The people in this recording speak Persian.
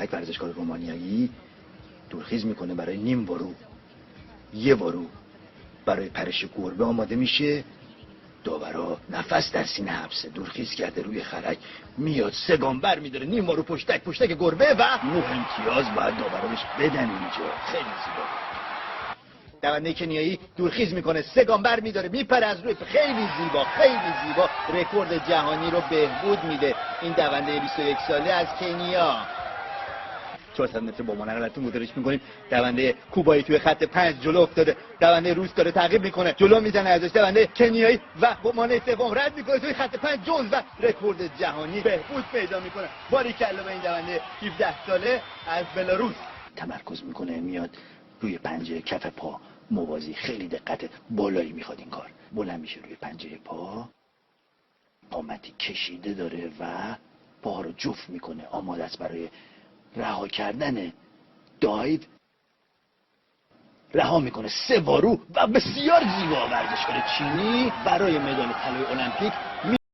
یک ورزشکار رومانیایی دورخیز میکنه برای نیم ورو، یه ورو برای پرش گربه آماده میشه. داورا نفس در سینه حبسه، دورخیز کرده روی خرک، میاد 3 گام بر میداره، نیم ورو پشتک گربه و 9 امتیاز باید داورا بهش بدن. اینجا خیلی زیبا. دونده کنیایی دورخیز میکنه، 3 گام بر میداره، میپره از روی، خیلی زیبا رکورد جهانی رو بهبود میده این دونده 21 ساله از کنیا. 400 متر با منحنیت مدرش میکنیم. دونده کوبایی توی خط 5 جلو افتاده، دونده روس داره تعقیب میکنه، جلو میزنه ازش، دونده کنیایی و با مانع سوم رد میکنه توی خط 5 جونز و رکورد جهانی بهبود پیدا میکنه. باریکلا به این دونده 17 ساله از بلاروس. تمرکز میکنه، میاد روی پنجه کف پا موازی، خیلی دقت بالایی میخواد این کار. بلند میشه روی پنجه پا، قامتی کشیده داره و پا رو جفت میکنه، آماده است برای رها کردن دایو. رها میکنه 3 وارو و بسیار زیبا. ورزشکار چینی برای مدال طلای المپیک